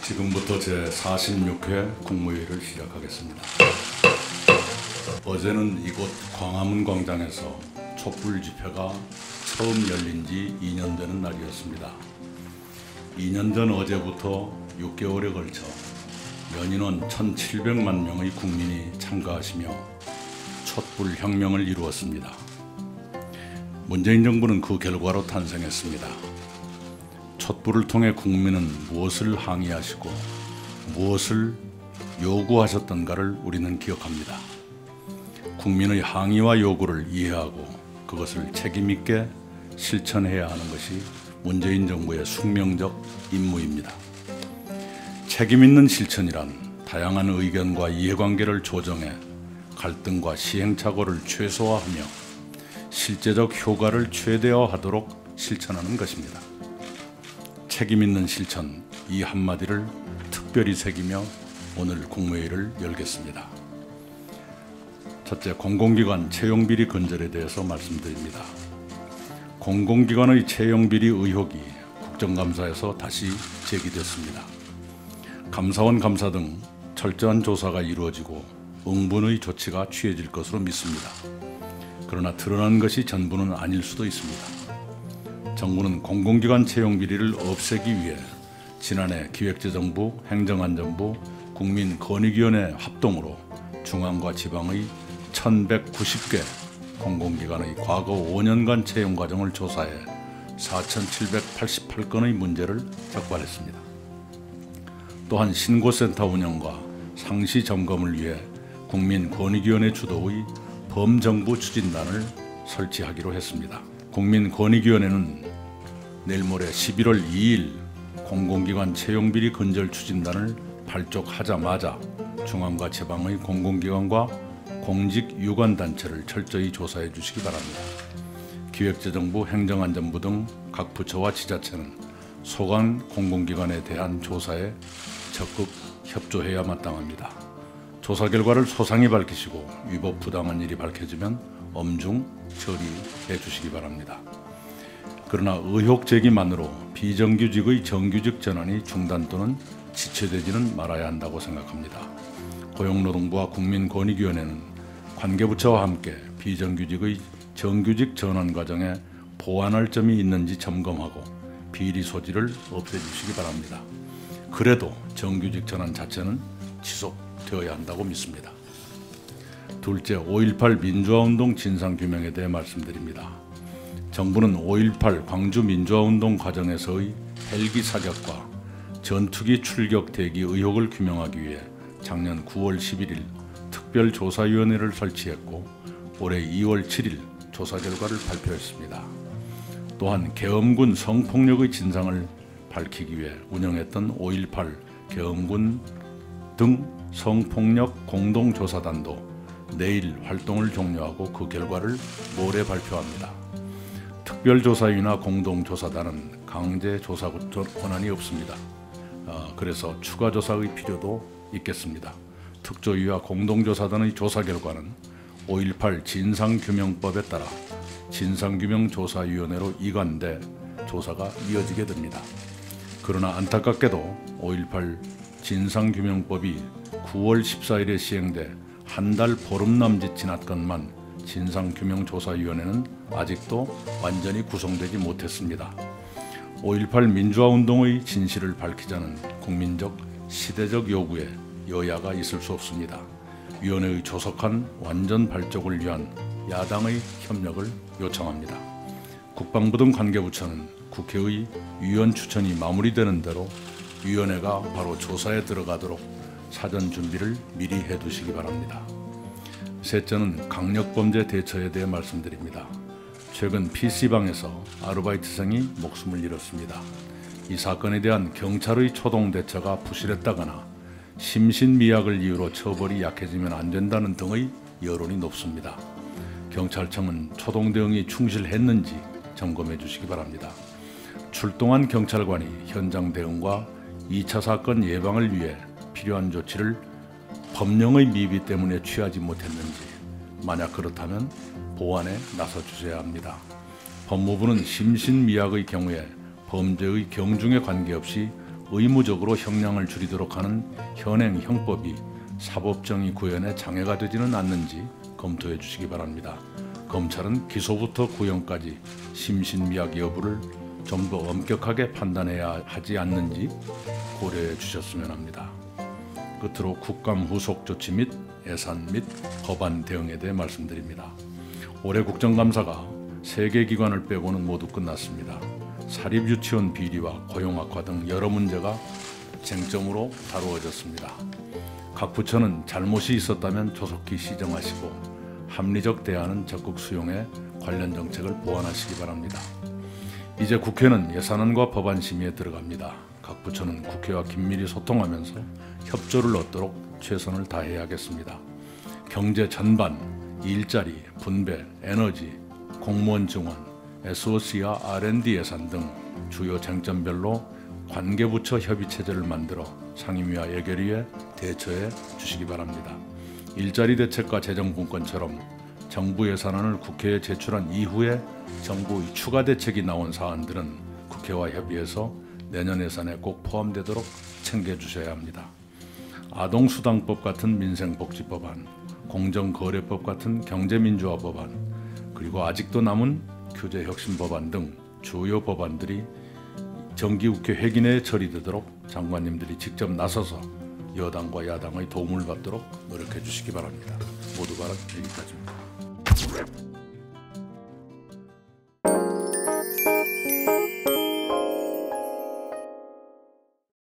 지금부터 제46회 국무회의를 시작하겠습니다. 어제는 이곳 광화문 광장에서 촛불 집회가 처음 열린 지 2년 되는 날이었습니다. 2년 전 어제부터 6개월에 걸쳐 연인원 1,700만 명의 국민이 참가하시며 촛불 혁명을 이루었습니다. 문재인 정부는 그 결과로 탄생했습니다. 촛불을 통해 국민은 무엇을 항의하시고 무엇을 요구하셨던가를 우리는 기억합니다. 국민의 항의와 요구를 이해하고 그것을 책임있게 실천해야 하는 것이 문재인 정부의 숙명적 임무입니다. 책임있는 실천이란 다양한 의견과 이해관계를 조정해 갈등과 시행착오를 최소화하며 실제적 효과를 최대화하도록 실천하는 것입니다. 책임있는 실천, 이 한마디를 특별히 새기며 오늘 국무회의를 열겠습니다. 첫째, 공공기관 채용비리 건절에 대해서 말씀드립니다. 공공기관의 채용비리 의혹이 국정감사에서 다시 제기됐습니다. 감사원 감사 등 철저한 조사가 이루어지고 응분의 조치가 취해질 것으로 믿습니다. 그러나 드러난 것이 전부는 아닐 수도 있습니다. 정부는 공공기관 채용비리를 없애기 위해 지난해 기획재정부, 행정안전부, 국민권익위원회 합동으로 중앙과 지방의 1,190개 공공기관의 과거 5년간 채용 과정을 조사해 4,788건의 문제를 적발했습니다. 또한 신고센터 운영과 상시 점검을 위해 국민권익위원회 주도의 범정부 추진단을 설치하기로 했습니다. 국민권익위원회는 내일 모레 11월 2일 공공기관 채용비리 건절 추진단을 발족하자마자 중앙과 지방의 공공기관과 공직유관단체를 철저히 조사해 주시기 바랍니다. 기획재정부, 행정안전부 등 각 부처와 지자체는 소관 공공기관에 대한 조사에 적극 협조해야 마땅합니다. 조사 결과를 소상히 밝히시고 위법 부당한 일이 밝혀지면 엄중 처리해 주시기 바랍니다. 그러나 의혹 제기만으로 비정규직의 정규직 전환이 중단 또는 지체되지는 말아야 한다고 생각합니다. 고용노동부와 국민권익위원회는 관계부처와 함께 비정규직의 정규직 전환 과정에 보완할 점이 있는지 점검하고 비리 소지를 없애주시기 바랍니다. 그래도 정규직 전환 자체는 지속되어야 한다고 믿습니다. 둘째, 5.18 민주화운동 진상규명에 대해 말씀드립니다. 정부는 5.18 광주 민주화운동 과정에서의 헬기 사격과 전투기 출격 대기 의혹을 규명하기 위해 작년 9월 11일 특별조사위원회를 설치했고 올해 2월 7일 조사 결과를 발표했습니다. 또한 계엄군 성폭력의 진상을 밝히기 위해 운영했던 5.18 계엄군 등 성폭력 공동조사단도 내일 활동을 종료하고 그 결과를 모레 발표합니다. 특별조사위나 공동조사단은 강제 조사 권한이 없습니다. 그래서 추가 조사의 필요도 있겠습니다. 특조위와 공동조사단의 조사 결과는 5.18 진상규명법에 따라 진상규명조사위원회로 이관돼 조사가 이어지게 됩니다. 그러나 안타깝게도 5.18 진상규명법이 9월 14일에 시행돼 한 달 보름 남짓 지났건만 진상규명조사위원회는 아직도 완전히 구성되지 못했습니다. 5.18 민주화운동의 진실을 밝히자는 국민적, 시대적 요구에 여야가 있을 수 없습니다. 위원회의 조속한 완전 발족을 위한 야당의 협력을 요청합니다. 국방부 등 관계부처는 국회의 위원 추천이 마무리되는 대로 위원회가 바로 조사에 들어가도록 사전 준비를 미리 해두시기 바랍니다. 셋째는 강력범죄 대처에 대해 말씀드립니다. 최근 PC방에서 아르바이트생이 목숨을 잃었습니다. 이 사건에 대한 경찰의 초동 대처가 부실했다거나 심신미약을 이유로 처벌이 약해지면 안 된다는 등의 여론이 높습니다. 경찰청은 초동 대응이 충실했는지 점검해 주시기 바랍니다. 출동한 경찰관이 현장 대응과 2차 사건 예방을 위해 필요한 조치를 법령의 미비 때문에 취하지 못했는지, 만약 그렇다면 보완에 나서 주셔야 합니다. 법무부는 심신미약의 경우에 범죄의 경중에 관계없이 의무적으로 형량을 줄이도록 하는 현행 형법이 사법정의 구현에 장애가 되지는 않는지 검토해 주시기 바랍니다. 검찰은 기소부터 구형까지 심신미약 여부를 좀 더 엄격하게 판단해야 하지 않는지 고려해 주셨으면 합니다. 끝으로 국감 후속 조치 및 예산 및 법안 대응에 대해 말씀드립니다. 올해 국정감사가 3개 기관을 빼고는 모두 끝났습니다. 사립유치원 비리와 고용 악화 등 여러 문제가 쟁점으로 다루어졌습니다. 각 부처는 잘못이 있었다면 조속히 시정하시고 합리적 대안은 적극 수용해 관련 정책을 보완하시기 바랍니다. 이제 국회는 예산안과 법안 심의에 들어갑니다. 각 부처는 국회와 긴밀히 소통하면서 협조를 얻도록 최선을 다해야겠습니다. 경제 전반, 일자리, 분배, 에너지, 공무원 증원, SOC와 R&D 예산 등 주요 쟁점별로 관계부처 협의체제를 만들어 상임위와 예결위에 대처해 주시기 바랍니다. 일자리 대책과 재정분권처럼 정부 예산안을 국회에 제출한 이후에 정부의 추가 대책이 나온 사안들은 국회와 협의해서 내년 예산에 꼭 포함되도록 챙겨주셔야 합니다. 아동수당법 같은 민생복지법안, 공정거래법 같은 경제민주화 법안, 그리고 아직도 남은 규제혁신법안 등 주요 법안들이 정기국회 회기 내에 처리되도록 장관님들이 직접 나서서 여당과 야당의 도움을 받도록 노력해 주시기 바랍니다. 모두 발언 여기까지입니다.